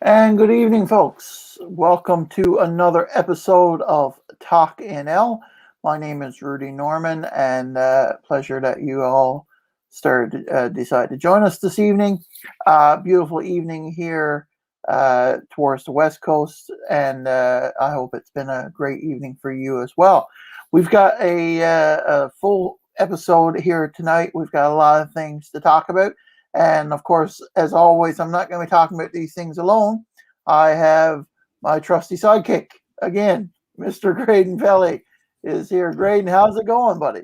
And good evening, folks. Welcome to another episode of TalkNL. My name is Rudy Norman, and pleasure that you all decide to join us this evening. Beautiful evening here towards the West Coast, and I hope it's been a great evening for you as well. We've got a full episode here tonight. We've got a lot of things to talk about. And of course, as always, I'm not going to be talking about these things alone. I have my trusty sidekick again, Mr. Graydon Pelley is here. Graydon, how's it going, buddy?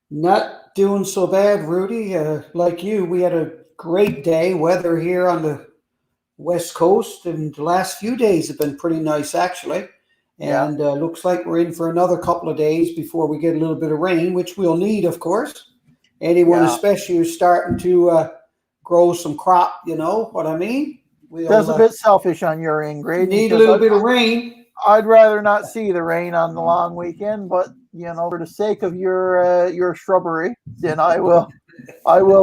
Not doing so bad, Rudy. Like you, we had a great day. Weather here on the West Coast, and the last few days have been pretty nice, actually. And looks like we're in for another couple of days before we get a little bit of rain, which we'll need, of course. Anyone, especially who's starting to grow some crop, you know what I mean? That's a bit selfish on your end, Graydon. Need a little bit of rain. I'd rather not see the rain on the long weekend, but for the sake of your shrubbery, then I will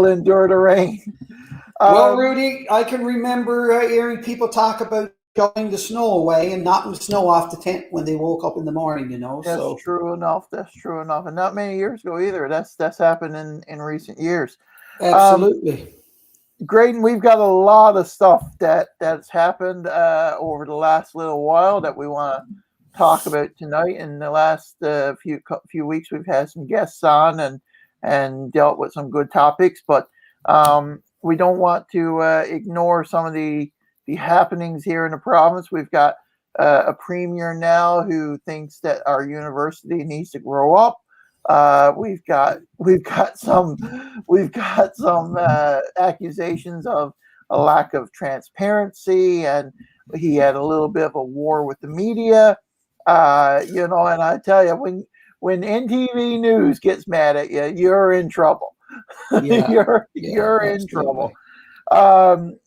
endure the rain. Well, Rudy, I can remember hearing people talk about shoveling the snow away and knocking the snow off the tent when they woke up in the morning. That's true enough. That's true enough, and not many years ago either. That's happened in recent years. Absolutely. Graydon, we've got a lot of stuff that's happened over the last little while that we want to talk about tonight. In the last few weeks, we've had some guests on and dealt with some good topics, but we don't want to ignore some of the happenings here in the province. We've got a premier now who thinks that our university needs to grow up. We've got some accusations of a lack of transparency, and he had a little bit of a war with the media. And I tell you, when NTV News gets mad at you, you're in trouble. You're in trouble.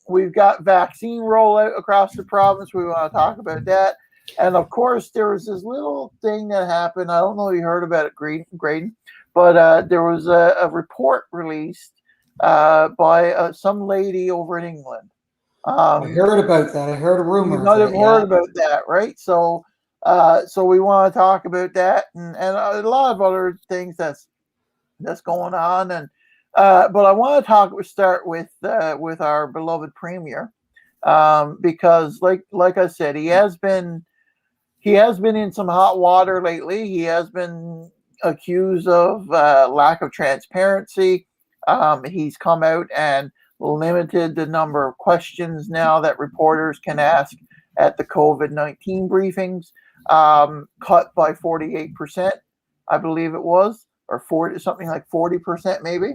We've got vaccine rollout across the province. We want to talk about that. And of course, there was this little thing that happened. I don't know if you heard about it, Graydon, but there was a report released by some lady over in England. I heard about that. I heard a rumor. You might have heard about that, right? So we want to talk about that and a lot of other things that's going on. And but I want to start with our beloved premier, because like I said, he has been in some hot water lately. He has been accused of lack of transparency. He's come out and limited the number of questions now that reporters can ask at the COVID-19 briefings, cut by 48%, I believe it was, or 40, something like 40% maybe.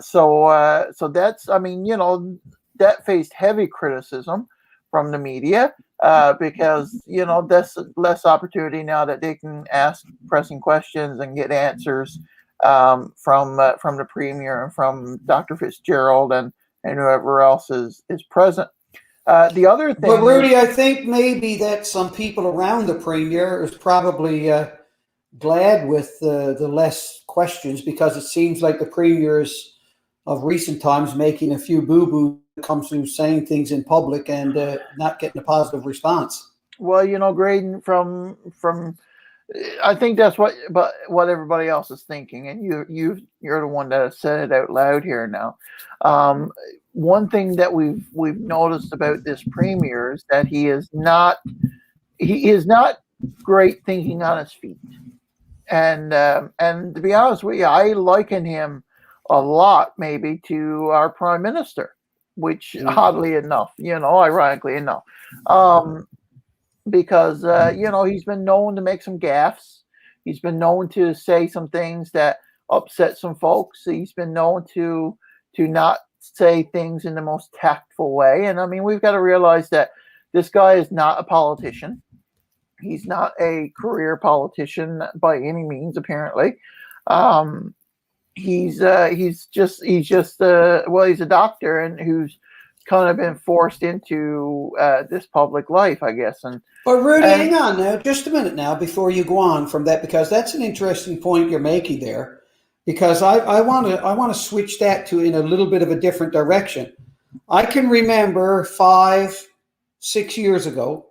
So that's, that faced heavy criticism from the media, because that's less opportunity now that they can ask pressing questions and get answers from the premier and from Dr. Fitzgerald and whoever else is present. The other thing, but Rudy, I think maybe that some people around the premier is probably glad with the less questions, because it seems like the premiers of recent times making a few boo-boos comes to saying things in public and not getting a positive response. Well, Graydon, from I think that's what everybody else is thinking, and you're the one that has said it out loud here now. One thing that we've noticed about this premier is that he is not great thinking on his feet, and to be honest with you, I liken him a lot maybe to our prime minister, which oddly enough, ironically enough, because he's been known to make some gaffes. He's been known to say some things that upset some folks. He's been known to not say things in the most tactful way. And we've got to realize that this guy is not a politician. He's not a career politician by any means, apparently. He's just he's a doctor and who's kind of been forced into this public life, I guess. But Rudy, hang on now, just a minute now before you go on from that, because that's an interesting point you're making there. Because I want to switch that to in a little bit of a different direction. I can remember 5 6 years ago,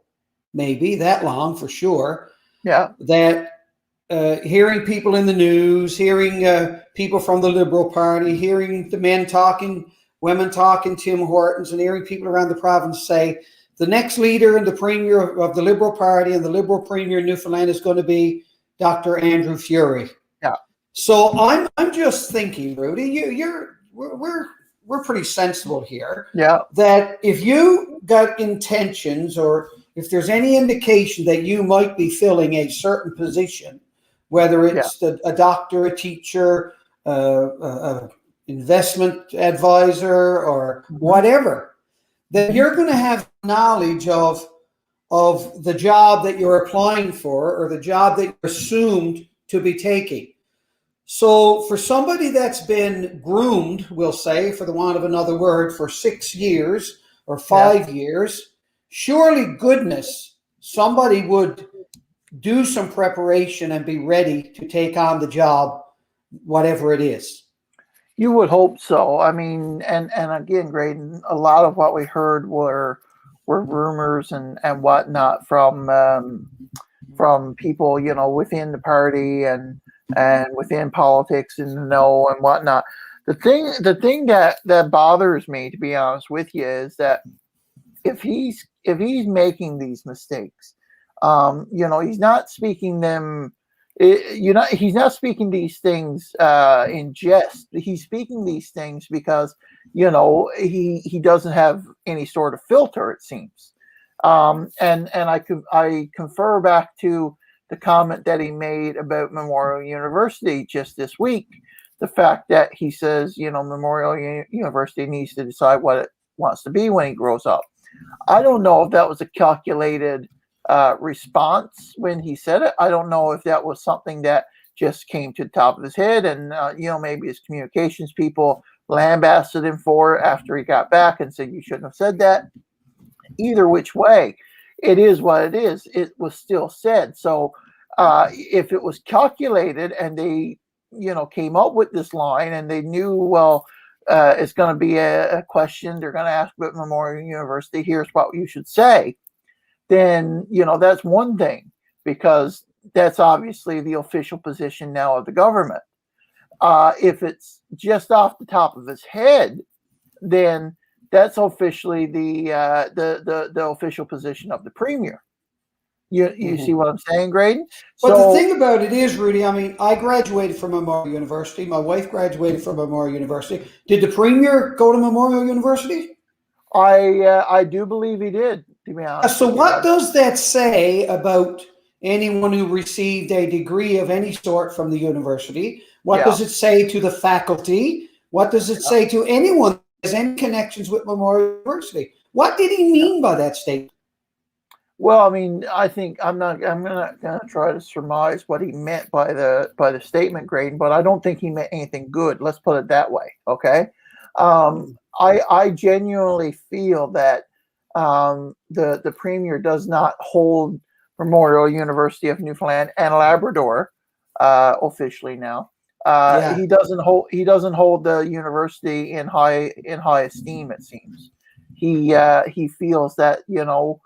maybe that long for sure, Yeah. that hearing people in the news, hearing people from the Liberal Party, hearing the men talking, women talking, Tim Hortons, and hearing people around the province say the next leader and the premier of the Liberal Party and the Liberal premier in Newfoundland is going to be Dr. Andrew Furey. Yeah. So I'm just thinking, Rudy, we're pretty sensible here. Yeah. That if you got intentions, or if there's any indication that you might be filling a certain position, whether it's a doctor, a teacher, a investment advisor, or whatever, then you're going to have knowledge of the job that you're applying for, or the job that you're assumed to be taking. So for somebody that's been groomed, we'll say, for the want of another word, for 6 years or 5 years, surely goodness, somebody would do some preparation and be ready to take on the job, whatever it is. You would hope so. I mean, and again, Graydon, a lot of what we heard were rumors and whatnot from people, you know, within the party and within politics and the know and whatnot. The thing that bothers me, to be honest with you, is that if he's making these mistakes, you know, he's not speaking them. He's not speaking these things in jest. He's speaking these things because, you know, he doesn't have any sort of filter, it seems. And I confer back to the comment that he made about Memorial University just this week. The fact that he says, you know, Memorial University needs to decide what it wants to be when he grows up. I don't know if that was a calculated response when he said it. I don't know if that was something that just came to the top of his head, and you know, maybe his communications people lambasted him for it after he got back and said you shouldn't have said that. Either which way, it is what it is. It was still said. So if it was calculated and they, you know, came up with this line and they knew, well, it's going to be a question they're going to ask about Memorial University, here's what you should say, then, you know, that's one thing, because that's obviously the official position now of the government. If it's just off the top of his head, then that's officially the official position of the premier. You see what I'm saying, Graydon? But the thing about it is, Rudy, I mean, I graduated from Memorial University. My wife graduated from Memorial University. Did the premier go to Memorial University? I do believe he did, to be honest. So what does that say about anyone who received a degree of any sort from the university? What does it say to the faculty? What does it say to anyone who has any connections with Memorial University? What did he mean by that statement? Well, I mean, I think I'm not going to try to surmise what he meant by the statement, Graydon, but I don't think he meant anything good. Let's put it that way. Okay. I genuinely feel that the premier does not hold Memorial University of Newfoundland and Labrador officially now. He doesn't hold the university in high esteem, it seems. He feels that, you know,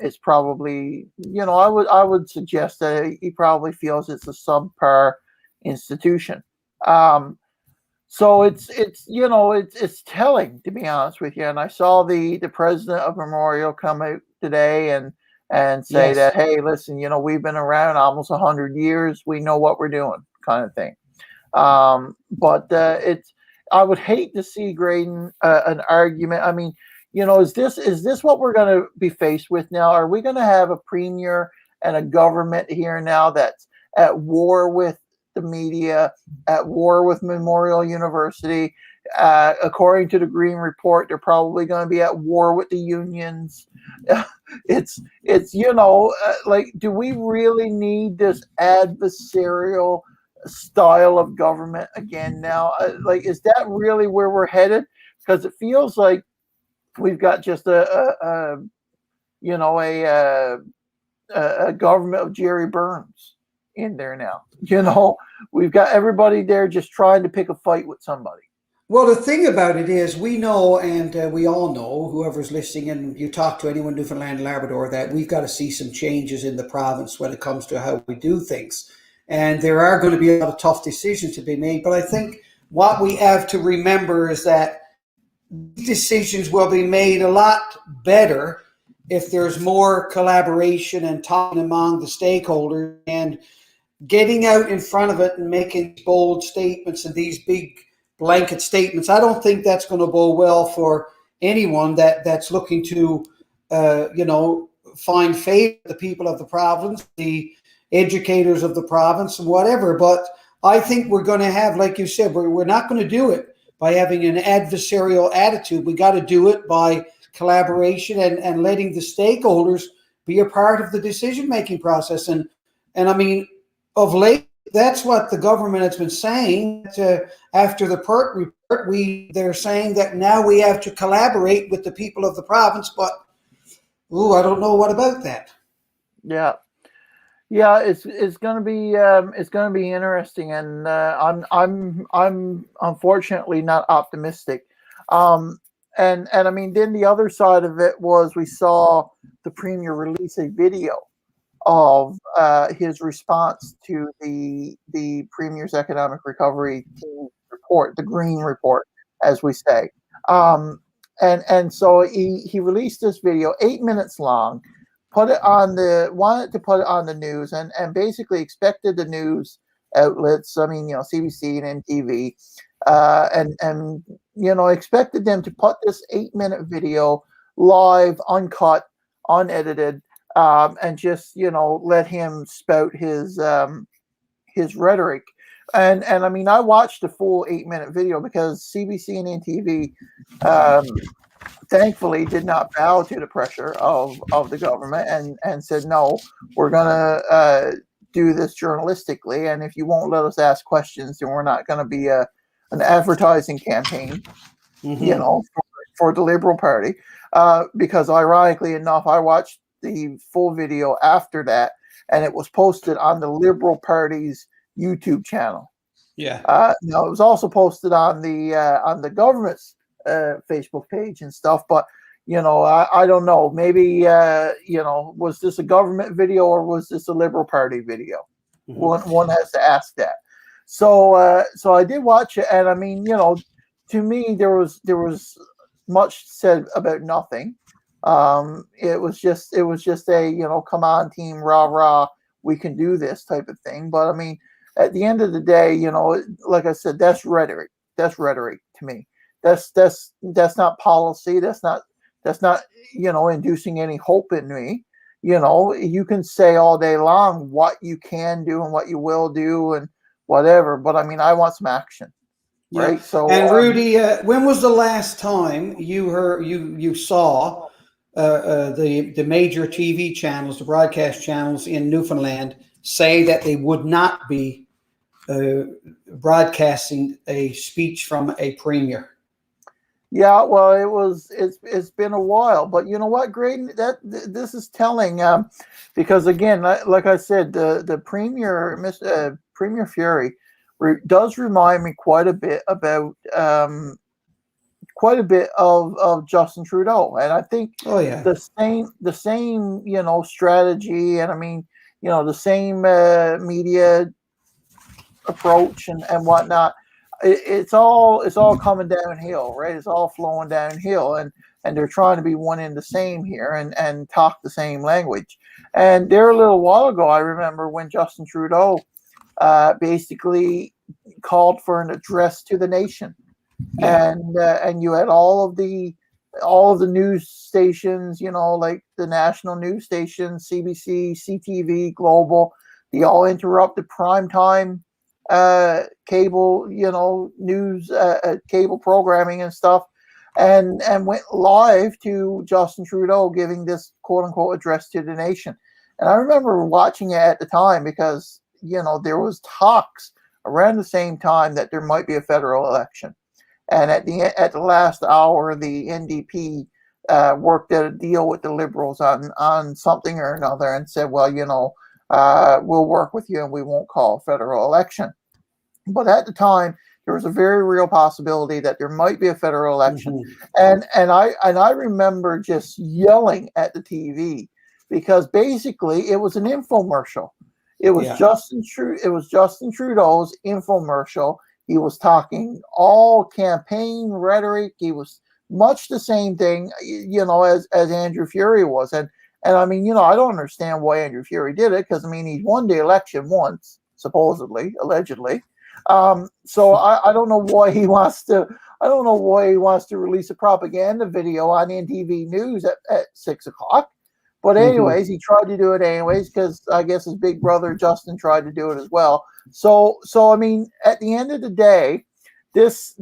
it's probably, you know, I would suggest that he probably feels it's a subpar institution. So it's you know, it's telling, to be honest with you. And I saw the president of Memorial come out today and say that, hey, listen, you know, we've been around almost 100 years. We know what we're doing, kind of thing. But it's, I would hate to see, Graydon, an argument. I mean, you know, is this what we're going to be faced with now? Are we going to have a premier and a government here now that's at war with the media, at war with Memorial University? According to the Green Report, they're probably going to be at war with the unions. It's you know, like, do we really need this adversarial style of government again now? Like, is that really where we're headed? Because it feels like we've got just a government of Jerry Burns in there now. You know, we've got everybody there just trying to pick a fight with somebody. Well, the thing about it is, we know, and we all know, whoever's listening, and you talk to anyone in Newfoundland and Labrador, that we've got to see some changes in the province when it comes to how we do things. And there are going to be a lot of tough decisions to be made. But I think what we have to remember is that decisions will be made a lot better if there's more collaboration and talking among the stakeholders and getting out in front of it and making bold statements and these big blanket statements. I don't think that's going to bode well for anyone that's looking to, find favor with the people of the province, the educators of the province, and whatever. But I think we're going to have, like you said, we're not going to do it by having an adversarial attitude. We got to do it by collaboration and letting the stakeholders be a part of the decision-making process. And I mean, of late, that's what the government has been saying. After the PERT report, they're saying that now we have to collaborate with the people of the province. But I don't know what about that. Yeah, it's going to be interesting, and I'm unfortunately not optimistic. And I mean, then the other side of it was we saw the premier release a video of his response to the Premier's Economic Recovery Team report, the Green Report, as we say. And so he released this video, 8 minutes long, wanted to put it on the news, and basically expected the news outlets, I mean, CBC and NTV, and expected them to put this 8-minute video live, uncut, unedited, and just let him spout his rhetoric. And I mean, I watched the full 8-minute video because CBC and NTV thankfully did not bow to the pressure of the government and said, no, we're gonna do this journalistically, and if you won't let us ask questions, then we're not going to be an advertising campaign, for the Liberal Party. Because ironically enough, I watched the full video after that, and it was posted on the Liberal Party's YouTube channel. Yeah. Now it was also posted on the government's Facebook page and stuff, but I don't know. Maybe was this a government video or was this a Liberal Party video? Mm-hmm. One has to ask that. So I did watch it, and I mean, to me there was much said about nothing. It was just a come on team, rah rah, we can do this type of thing. But I mean, at the end of the day, like I said, that's rhetoric. That's rhetoric to me. That's not policy. That's not inducing any hope in me. You can say all day long what you can do and what you will do and whatever, but I mean, I want some action. Yeah. Right. So, and Rudy, when was the last time you saw the major TV channels, the broadcast channels in Newfoundland, say that they would not be broadcasting a speech from a premier? Yeah, well, it's been a while, but you know what, Graydon, this is telling, because again, like I said, the premier, Premier Fury, does remind me quite a bit about of Justin Trudeau, and I think the same strategy, and I mean the same media approach and whatnot. It's all coming downhill, right? It's all flowing downhill, and they're trying to be one and the same here and talk the same language. And there a little while ago, I remember when Justin Trudeau basically called for an address to the nation, and you had all of the news stations, like the national news stations, CBC, CTV, Global, they all interrupted primetime cable, news, cable programming and stuff, and went live to Justin Trudeau giving this quote unquote address to the nation. And I remember watching it at the time because, there was talks around the same time that there might be a federal election. And at the last hour, the NDP worked out a deal with the Liberals on something or another and said, well, we'll work with you and we won't call a federal election. But at the time, There was a very real possibility that there might be a federal election, Mm-hmm. and I remember just yelling at the TV because basically it was an infomercial. It was Yeah. It was Justin Trudeau's infomercial. He was talking all campaign rhetoric. He was much the same thing, as Andrew Furey was, and I mean, I don't understand why Andrew Furey did it because I mean he won the election once, supposedly, allegedly. So I don't know why he wants to. I don't know why he wants to release a propaganda video on NTV News at 6 o'clock. But anyways, he tried to do it anyways because I guess his big brother Justin tried to do it as well. So I mean, at the end of the day, this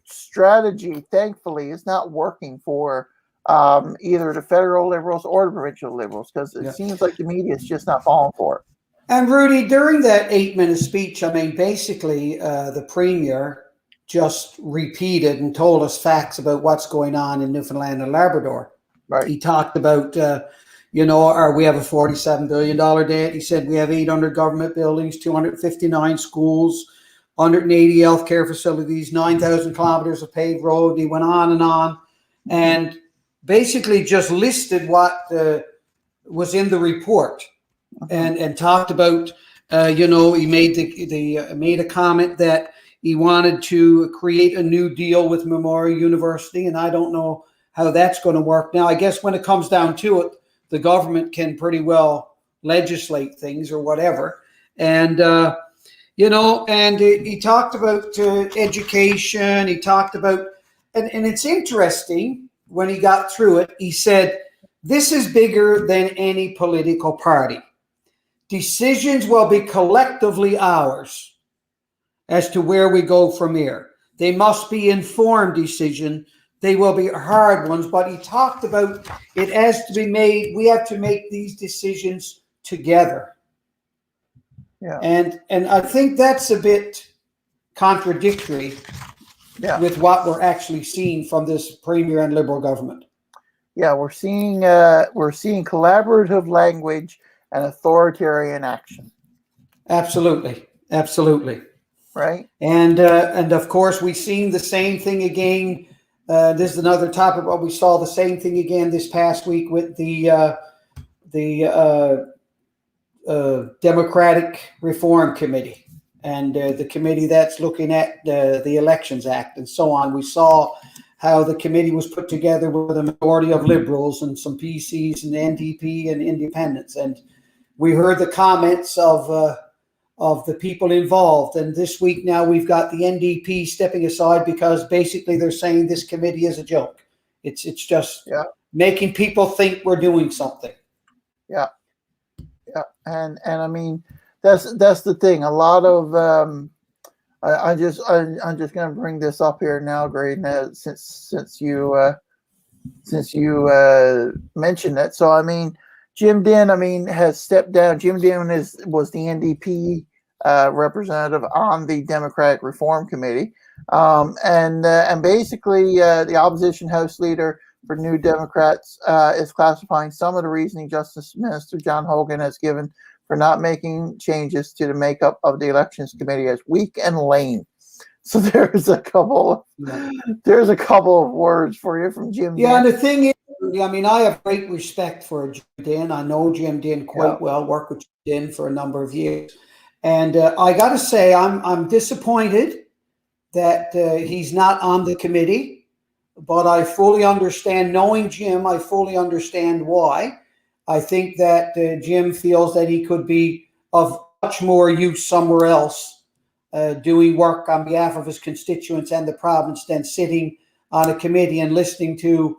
strategy, thankfully, is not working for either the federal Liberals or the provincial Liberals because it seems like the media is just not falling for it. And Rudy, during that 8-minute speech, I mean, basically, the Premier just repeated and told us facts about what's going on in Newfoundland and Labrador. Right. He talked about, we have a $47 billion debt. He said we have 800 government buildings, 259 schools, 180 healthcare facilities, 9,000 kilometers of paved road. He went on and basically just listed what was in the report and talked about, he made a comment that he wanted to create a new deal with Memorial University, and I don't know how that's going to work. Now, I guess when it comes down to it, the government can pretty well legislate things or whatever. And, and he talked about education. He talked about, and it's interesting when he got through it, he said, this is bigger than any political party. Decisions will be collectively ours as to where we go from here. They must be informed decisions. They will be hard ones, but he talked about it has to be made. We have to make these decisions together. Yeah. And I think that's a bit contradictory with what we're actually seeing from this Premier and Liberal government. Yeah, we're seeing collaborative language and authoritarian action. Absolutely. Right. And of course, we've seen the same thing again. This is another topic, but we saw the same thing again this past week with the Democratic Reform Committee and the committee that's looking at the Elections Act and so on. We saw how the committee was put together with a majority of Liberals and some PCs and NDP and Independents. And we heard the comments of the people involved. And this week now we've got the NDP stepping aside because basically they're saying this committee is a joke. It's just making people think we're doing something. Yeah. And I mean, that's the thing. A lot of I'm just going to bring this up here now, Graydon, since you mentioned it. So I mean, Jim Dinn, has stepped down. Jim Dinn was the NDP representative on the Democratic Reform Committee, and basically the opposition House Leader for New Democrats is classifying some of the reasoning Justice Minister John Hogan has given for not making changes to the makeup of the Elections Committee as weak and lame. So there's a couple of words for you from Jim Dinn. And the thing is, I have great respect for Jim Dinn. I know Jim Dinn quite well, worked with Jim Dinn for a number of years. And I got to say, I'm disappointed that he's not on the committee, but I fully understand, knowing Jim, I fully understand why. I think that Jim feels that he could be of much more use somewhere else, doing work on behalf of his constituents and the province than sitting on a committee and listening to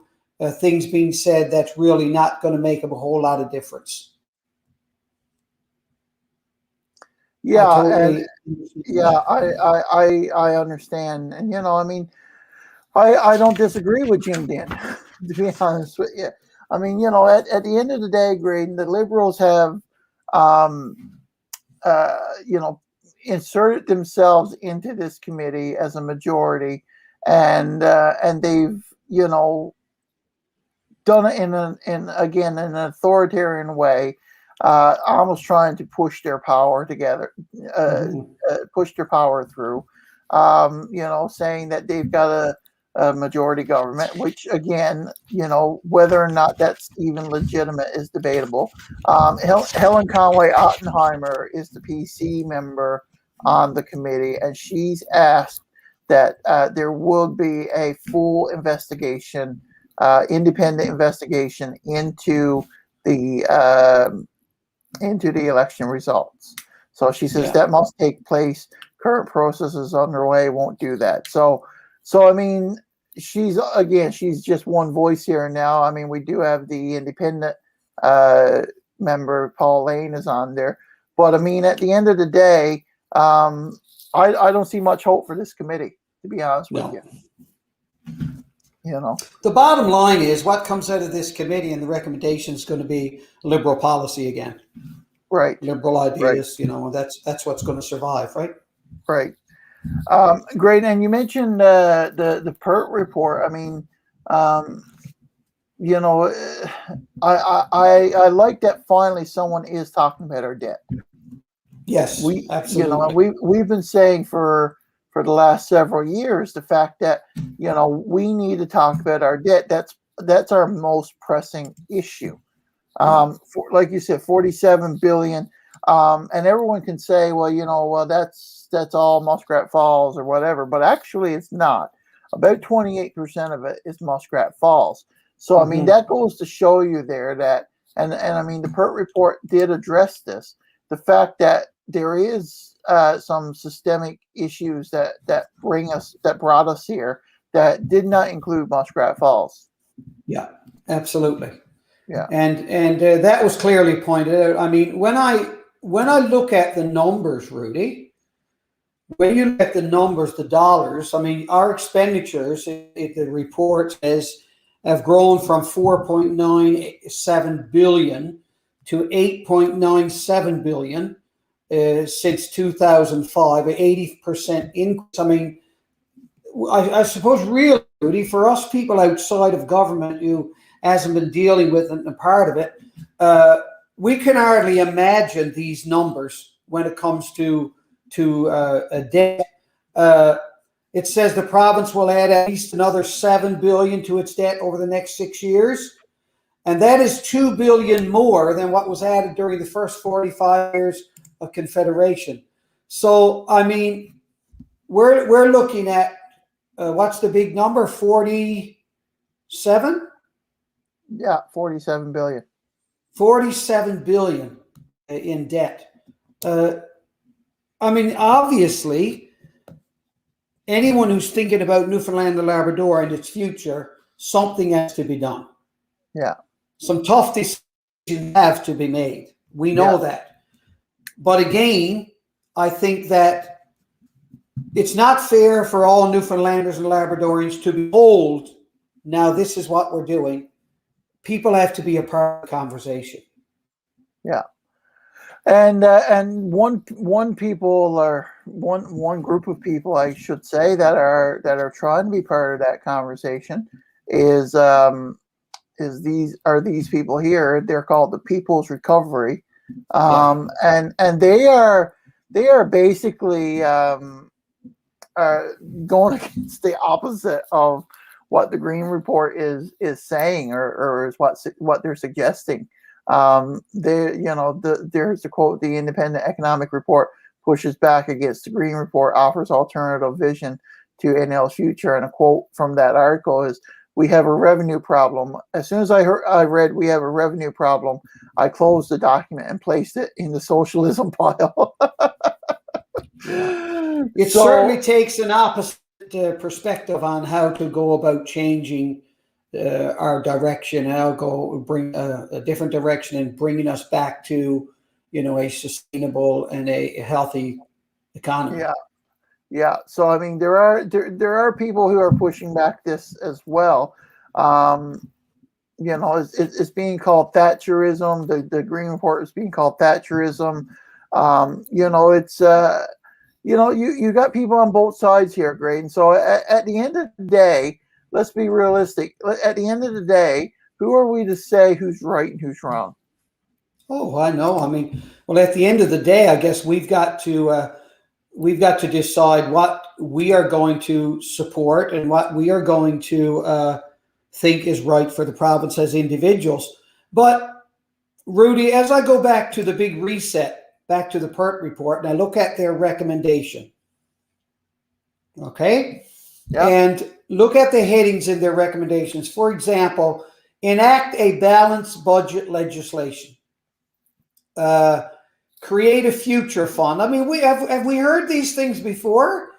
things being said that's really not going to make him a whole lot of difference. Yeah, I understand, and I don't disagree with Jim Dinn, to be honest with you. At the end of the day, Graydon, the Liberals have, inserted themselves into this committee as a majority, and they've, done it in an authoritarian way, almost trying to push their power together, push their power through. saying that they've got a majority government, which again, whether or not that's even legitimate is debatable. Helen Conway Ottenheimer is the PC member on the committee, and she's asked that there will be a full investigation, independent investigation into the election results. So she says that must take place. Current processes underway won't do that. So I mean, she's just one voice here and now. I mean, we do have the independent member, Paul Lane, is on there. But I mean, at the end of the day, I don't see much hope for this committee, to be honest with you. The bottom line is what comes out of this committee and the recommendation is going to be liberal policy again. Right. Liberal ideas, and that's what's going to survive, right? Right. Great. And you mentioned the PERT report. I mean, I like that finally someone is talking about our debt. Yes, absolutely. We've been saying for the last several years the fact that we need to talk about our debt. That's our most pressing issue. Like you said, 47 billion. And everyone can say, well, that's all Muskrat Falls or whatever, but actually it's not. About 28% of it is Muskrat Falls. So, I mean, that goes to show you there that, and I mean, the PERT report did address this, the fact that there is some systemic issues that brought us here that did not include Muskrat Falls. Yeah, absolutely. Yeah. And that was clearly pointed out. I mean, when I look at the numbers, Rudy, when you look at the numbers, the dollars, I mean, our expenditures, the report says, have grown from 4.97 billion to 8.97 billion since 2005, an 80% increase. I mean, I suppose really, Rudy, for us people outside of government who hasn't been dealing with it and part of it, we can hardly imagine these numbers when it comes to a debt. It says the province will add at least another 7 billion to its debt over the next 6 years, and that is 2 billion more than what was added during the first 45 years of Confederation. So, I mean, we're looking at what's the big number? 47? Yeah, 47 billion. 47 billion in debt. I mean, obviously, anyone who's thinking about Newfoundland and Labrador and its future, something has to be done. Yeah. Some tough decisions have to be made. We know that. But again, I think that it's not fair for all Newfoundlanders and Labradorians to be told, now this is what we're doing. People have to be a part of the conversation. Yeah. And one group of people, I should say, that are trying to be part of that conversation is these people here. They're called the People's Recovery, and they are basically going against the opposite of what the Green Report is saying or is what they're suggesting. There's a quote: "The Independent Economic Report pushes back against the Green Report, offers alternative vision to NL's future." And a quote from that article is, "We have a revenue problem. As soon as I read we have a revenue problem, I closed the document and placed it in the socialism pile." It certainly takes an opposite perspective on how to go about changing our direction, and I'll bring a different direction and bringing us back to, a sustainable and a healthy economy. Yeah. So I mean, there are people who are pushing back this as well. It's being called Thatcherism. The Green Report is being called Thatcherism. You got people on both sides here, Graydon. So at the end of the day, let's be realistic. At the end of the day, who are we to say who's right and who's wrong? Oh, I know. I mean, well, at the end of the day, I guess we've got to we've got to decide what we are going to support and what we are going to think is right for the province as individuals. But Rudy, as I go back to the big reset, back to the PERT report, and I look at their recommendation, okay? Yep. And look at the headings in their recommendations. For example, enact a balanced budget legislation. Create a future fund. I mean, have we heard these things before?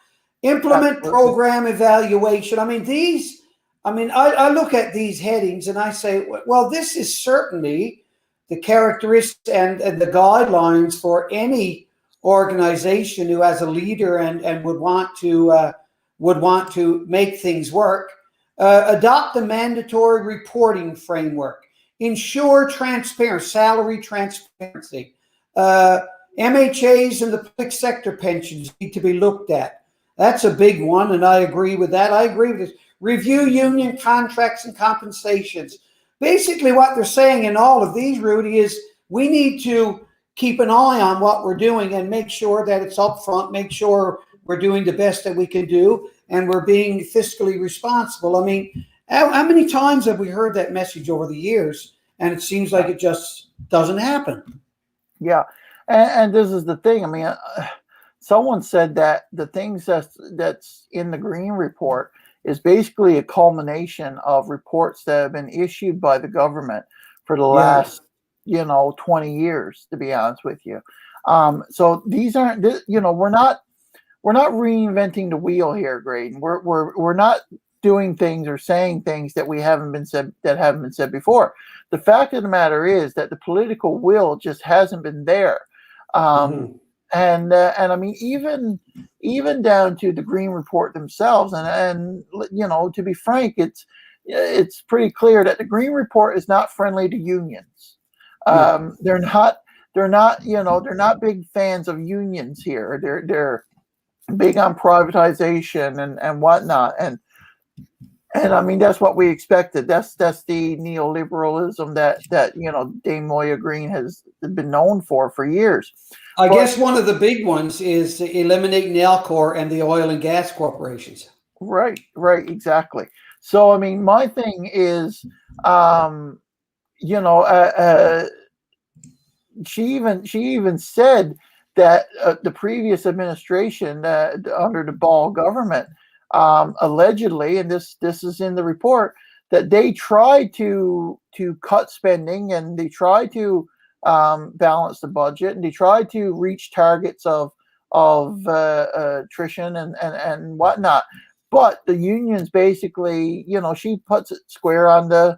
Implement Absolutely. program evaluation. I mean, I look at these headings and I say, well, this is certainly the characteristics and the guidelines for any organization who has a leader and would want to make things work. Adopt a mandatory reporting framework. Ensure salary transparency. MHAs and the public sector pensions need to be looked at. That's a big one, and I agree with that. I agree with this. Review union contracts and compensations. Basically, what they're saying in all of these, Rudy, is we need to keep an eye on what we're doing and make sure that it's upfront, make sure we're doing the best that we can do, and we're being fiscally responsible. I mean, how many times have we heard that message over the years, and it seems like it just doesn't happen? Yeah, and this is the thing. I mean, someone said that the things that's in the Green Report is basically a culmination of reports that have been issued by the government for the last, 20 years, to be honest with you. So these aren't, we're not reinventing the wheel here, Graydon. We're not doing things or saying things that haven't been said before. The fact of the matter is that the political will just hasn't been there. And I mean, even down to the Green Report themselves, and to be frank, it's pretty clear that the Green Report is not friendly to unions. They're not big fans of unions here. They're big on privatization and whatnot, and I mean, that's what we expected. That's the neoliberalism that Dame Moya Green has been known for years. I guess one of the big ones is eliminating Nalcor and the oil and gas corporations. Right, exactly. So I mean, my thing is, she even said that the previous administration under the Ball government, allegedly, and this is in the report, that they tried to cut spending and they tried to balance the budget and they tried to reach targets of attrition and whatnot. But the unions basically, she puts it square on the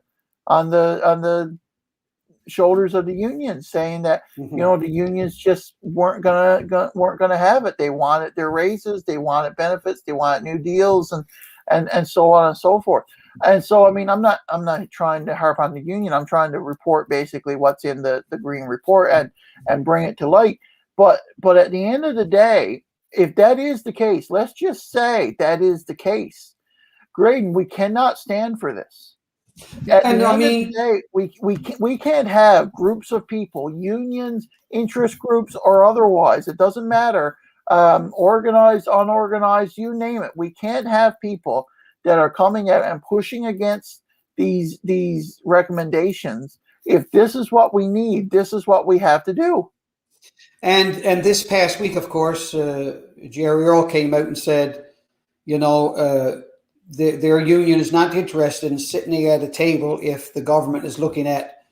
shoulders of the unions, saying that the unions just weren't gonna have it. They wanted their raises, they wanted benefits, they wanted new deals, and so on and so forth. And so I mean, I'm not trying to harp on the union. I'm trying to report basically what's in the Green Report and bring it to light. But at the end of the day, if that is the case, let's just say that is the case, Graydon, we cannot stand for this. And I mean, day, we can't have groups of people, unions, interest groups, or otherwise. It doesn't matter, organized, unorganized, you name it. We can't have people that are coming out and pushing against these recommendations. If this is what we need, this is what we have to do. And this past week, of course, Jerry Earl came out and said, their union is not interested in sitting at a table if the government is looking at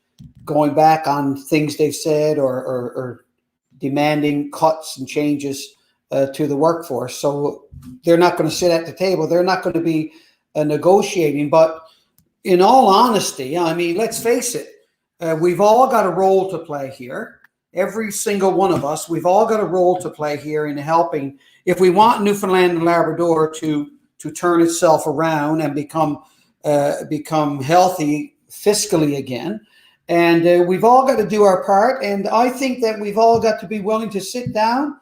going back on things they've said or demanding cuts and changes to the workforce. So they're not going to sit at the table. They're not going to be negotiating. But in all honesty, I mean, let's face it, we've all got a role to play here. Every single one of us, we've all got a role to play here in helping. If we want Newfoundland and Labrador to turn itself around and become healthy fiscally again. And we've all got to do our part. And I think that we've all got to be willing to sit down,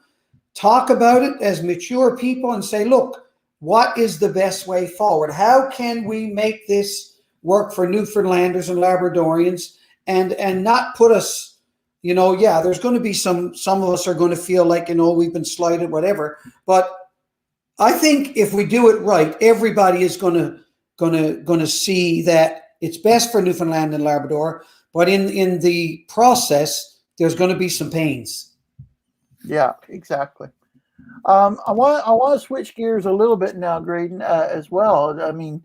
talk about it as mature people and say, look, what is the best way forward? How can we make this work for Newfoundlanders and Labradorians and not put us yeah, there's going to be some of us are going to feel like, we've been slighted, whatever. But I think if we do it right, everybody is going to see that it's best for Newfoundland and Labrador. But in the process, there's going to be some pains. Yeah, exactly. I want to switch gears a little bit now, Graydon, as well. I mean,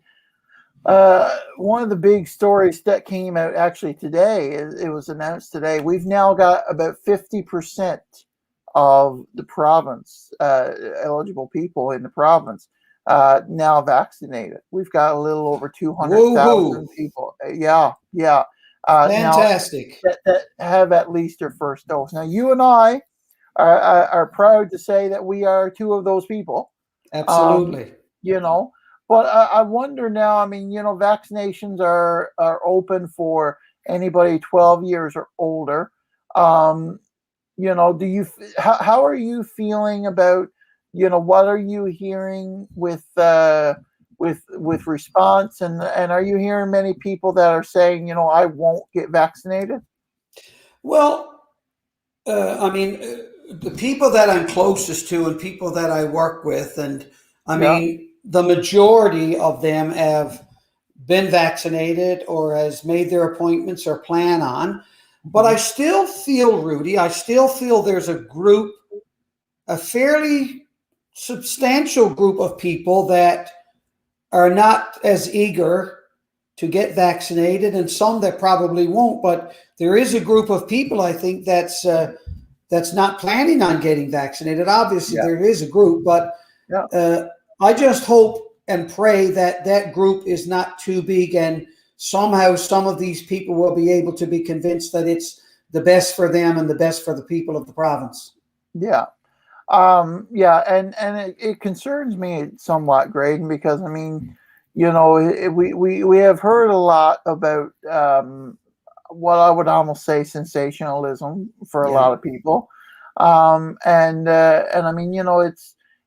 one of the big stories that came out actually today, it was announced today, we've now got about 50% of the province, eligible people in the province, now vaccinated. We've got a little over 200,000 people. Yeah. Fantastic. Now that have at least their first dose. Now, you and I are proud to say that we are two of those people. Absolutely. But I wonder now, I mean, vaccinations are open for anybody 12 years or older. How are you feeling about, what are you hearing with response, and are you hearing many people that are saying, I won't get vaccinated? Well, I mean, the people that I'm closest to and people that I work with, and I mean, the majority of them have been vaccinated or has made their appointments or plan on. But I still feel, Rudy, there's a fairly substantial group of people that are not as eager to get vaccinated, and some that probably won't. But there is a group of people, I think, that's not planning on getting vaccinated. Obviously, there is a group, but I just hope and pray that that group is not too big, and somehow some of these people will be able to be convinced that it's the best for them and the best for the people of the province. Yeah. And it concerns me somewhat, Graydon, because I mean, we have heard a lot about what I would almost say sensationalism for a lot of people, and I mean,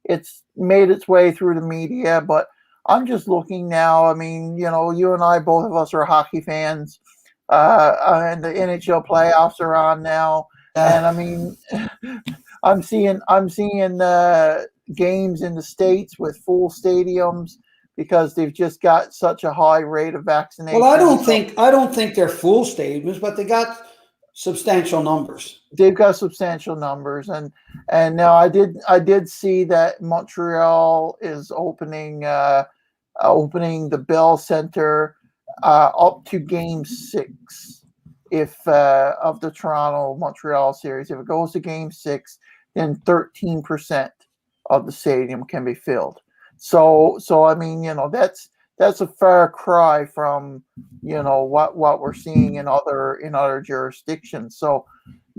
it's made its way through the media, but I'm just looking now. I mean, you and I, both of us are hockey fans, and the NHL playoffs are on now, and I mean, I'm seeing games in the States with full stadiums because they've just got such a high rate of vaccination. Well, I don't think they're full stadiums, but they got substantial numbers. They've got substantial numbers, and now I did see that Montreal is opening the Bell Center up to Game 6 if of the Toronto Montreal series. If it goes to Game 6, then 13% of the stadium can be filled. So I mean, that's a far cry from what we're seeing in other jurisdictions. So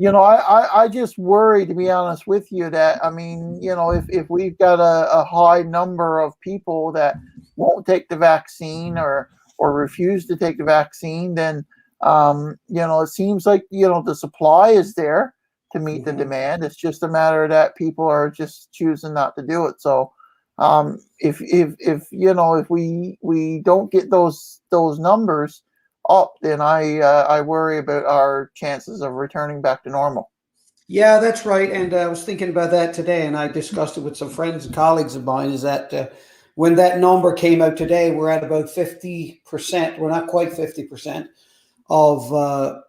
I just worry, to be honest with you, that I mean, if we've got a high number of people that won't take the vaccine or refuse to take the vaccine, then it seems like the supply is there to meet the demand. It's just a matter that people are just choosing not to do it. So if we don't get those numbers up, then I worry about our chances of returning back to normal. Yeah, that's right. And I was thinking about that today, and I discussed it with some friends and colleagues of mine. Is that when that number came out today, we're at about 50%. We're not quite 50% of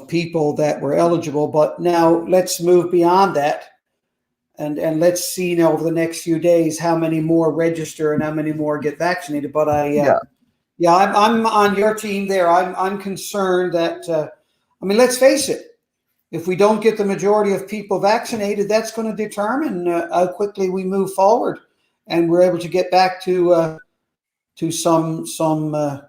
people that were eligible. But now let's move beyond that, and let's see now over the next few days how many more register and how many more get vaccinated. But I'm on your team there. I'm concerned that I mean, let's face it. If we don't get the majority of people vaccinated, that's going to determine how quickly we move forward, and we're able to get back to some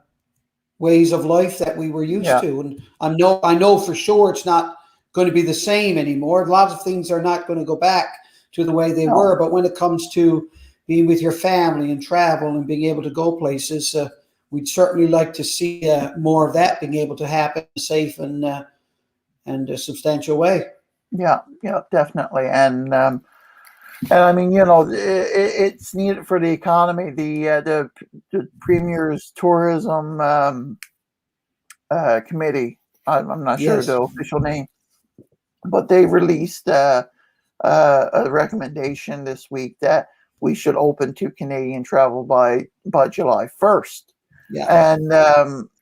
ways of life that we were used to. And I know for sure it's not going to be the same anymore. Lots of things are not going to go back to the way they were. But when it comes to being with your family and travel and being able to go places, we'd certainly like to see more of that being able to happen safe and a substantial way. Yeah, definitely. And I mean, it's needed for the economy. The Premier's tourism committee, I'm not sure the official name, but they released a recommendation this week that we should open to Canadian travel by July 1st. Yeah.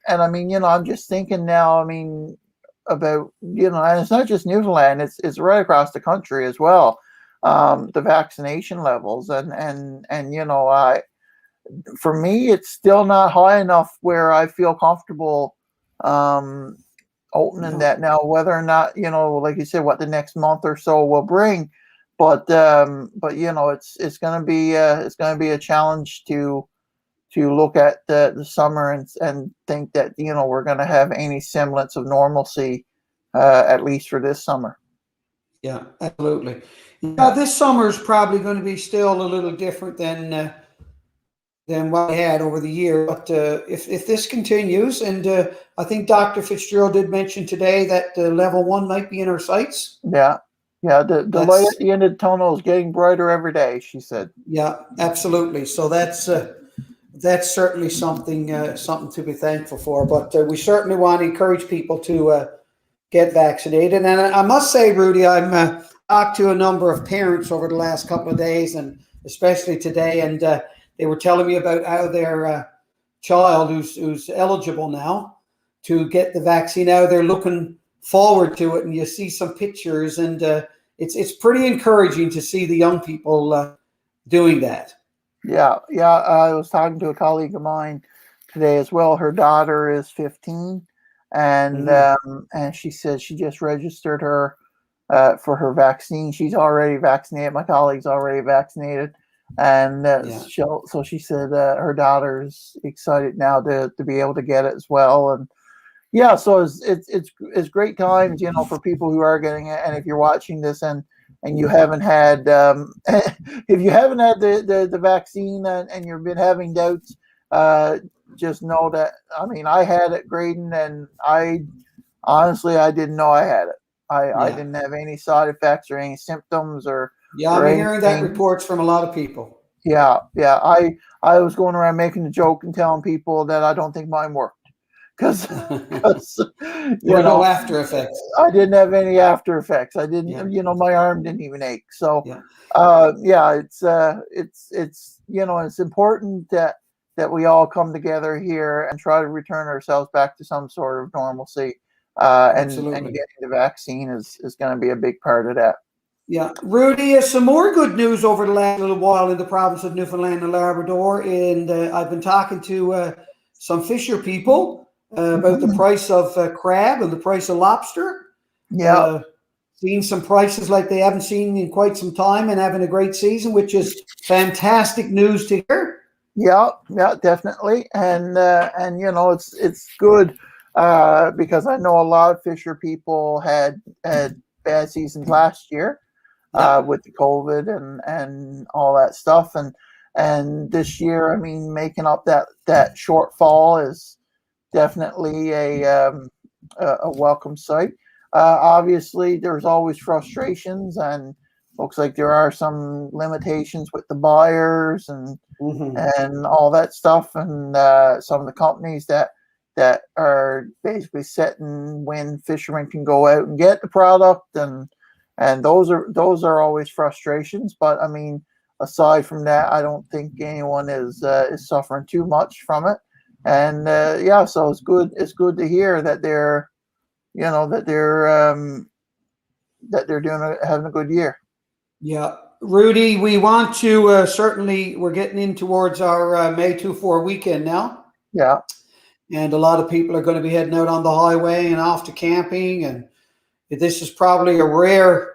And I mean, I'm just thinking now, I mean, about, and it's not just Newfoundland, it's right across the country as well. The vaccination levels and for me, it's still not high enough where I feel comfortable opening that now, whether or not, like you said, what the next month or so will bring. But it's going to be a challenge to look at the summer and think that we're going to have any semblance of normalcy, at least for this summer. Yeah, absolutely. Yeah, this summer is probably going to be still a little different than what we had over the year. But if this continues, and I think Dr. Fitzgerald did mention today that level 1 might be in our sights. Yeah. The light at the end of the tunnel is getting brighter every day, she said. Yeah, absolutely. So that's certainly something to be thankful for. But we certainly want to encourage people to get vaccinated. And I must say, Rudy, I'm talked to a number of parents over the last couple of days, and especially today, and they were telling me about how their child, who's eligible now to get the vaccine, now they're looking forward to it. And you see some pictures, and it's pretty encouraging to see the young people doing that. Yeah. I was talking to a colleague of mine today as well. Her daughter is 15, and she says she just registered her for her vaccine. She's already vaccinated. My colleague's already vaccinated, and so she said her daughter's excited now to be able to get it as well. And yeah, so it's great times, for people who are getting it. And if you're watching this and you haven't had if you haven't had the vaccine and you've been having doubts, just know that, I mean, I had it, Graydon, and I honestly didn't know I had it. I didn't have any side effects or any symptoms or I'm hearing that reports from a lot of people. Yeah. I was going around making a joke and telling people that I don't think mine worked. Because there were no after effects. I didn't have any after effects. I didn't, my arm didn't even ache. So, it's important that we all come together here and try to return ourselves back to some sort of normalcy. And getting the vaccine is going to be a big part of that. Yeah, Rudy, some more good news over the last little while in the province of Newfoundland and Labrador, and I've been talking to some fisher people about the price of crab and the price of lobster. Yeah. Seeing some prices like they haven't seen in quite some time and having a great season, which is fantastic news to hear. Yeah, definitely. And it's good because I know a lot of fisher people had bad seasons last year with the COVID and all that stuff. And this year, I mean, making up that shortfall is definitely a welcome sight. Obviously, there's always frustrations, and looks like there are some limitations with the buyers and all that stuff, and some of the companies that are basically setting when fishermen can go out and get the product, and those are always frustrations. But I mean, aside from that, I don't think anyone is suffering too much from it. And so it's good. It's good to hear that they're having a good year. Yeah, Rudy, we want to certainly, we're getting in towards our May 24 weekend now. Yeah, and a lot of people are going to be heading out on the highway and off to camping. And this is probably a rare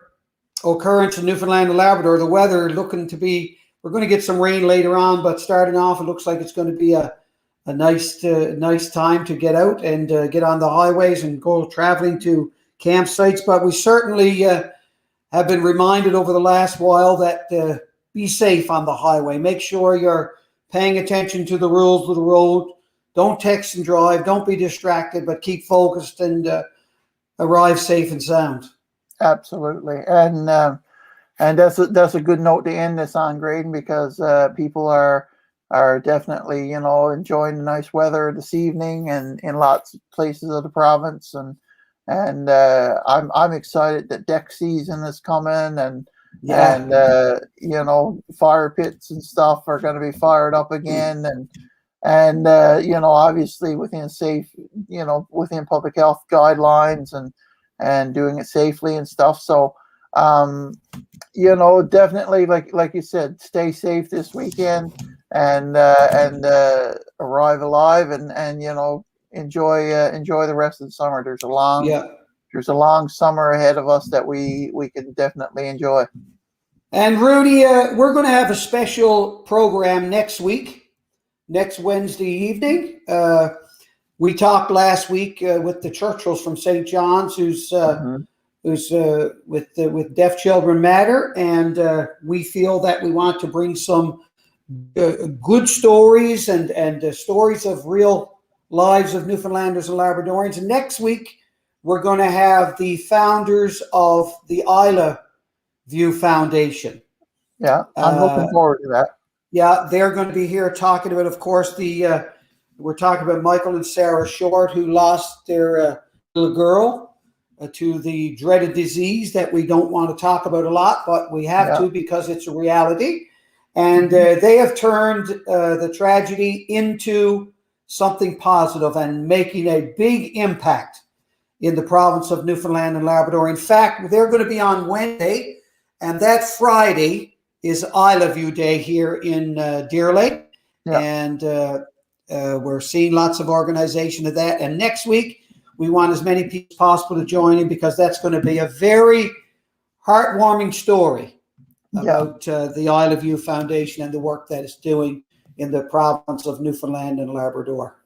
occurrence in Newfoundland and Labrador. The weather looking to be, we're going to get some rain later on, but starting off, it looks like it's going to be a nice time to get out and get on the highways and go traveling to campsites. But we certainly have been reminded over the last while that be safe on the highway. Make sure you're paying attention to the rules of the road. Don't text and drive. Don't be distracted, but keep focused and arrive safe and sound. Absolutely. And that's a good note to end this on, Graydon, because people are definitely, enjoying the nice weather this evening and in lots of places of the province. and I'm excited that deck season is coming, Yeah. and fire pits and stuff are going to be fired up again, and obviously within public health guidelines and doing it safely and stuff. So definitely, like you said, stay safe this weekend, and arrive alive, and enjoy the rest of the summer. There's a long summer ahead of us that we can definitely enjoy. And Rudy, we're going to have a special program next Wednesday evening. We talked last week with the Churchills from St. John's, who's with Deaf Children Matter, and we feel that we want to bring some good stories and stories of real lives of Newfoundlanders and Labradorians. And next week, we're going to have the founders of the Isla View Foundation. Yeah, I'm looking forward to that. Yeah, they're going to be here talking about, of course, we're talking about Michael and Sarah Short, who lost their little girl to the dreaded disease that we don't want to talk about a lot, but we have to because it's a reality. And they have turned the tragedy into something positive and making a big impact in the province of Newfoundland and Labrador. In fact, they're going to be on Wednesday, and that Friday is Isla View Day here in Deer Lake. Yeah. And we're seeing lots of organization of that. And next week, we want as many people as possible to join in, because that's going to be a very heartwarming story about the Isla View Foundation and the work that it's doing in the province of Newfoundland and Labrador.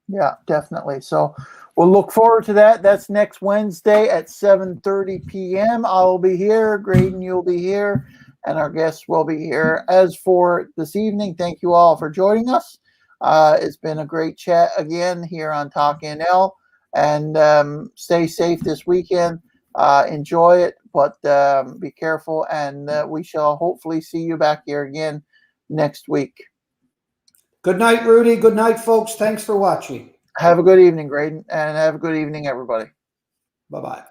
Yeah, definitely. So we'll look forward to that. That's next Wednesday at 7:30 p.m. I'll be here. Graydon, you'll be here. And our guests will be here. As for this evening, thank you all for joining us. It's been a great chat again here on TalkNL. And stay safe this weekend. Enjoy it, but be careful. And we shall hopefully see you back here again next week. Good night, Rudy. Good night, folks. Thanks for watching. Have a good evening, Graydon. And have a good evening, everybody. Bye-bye.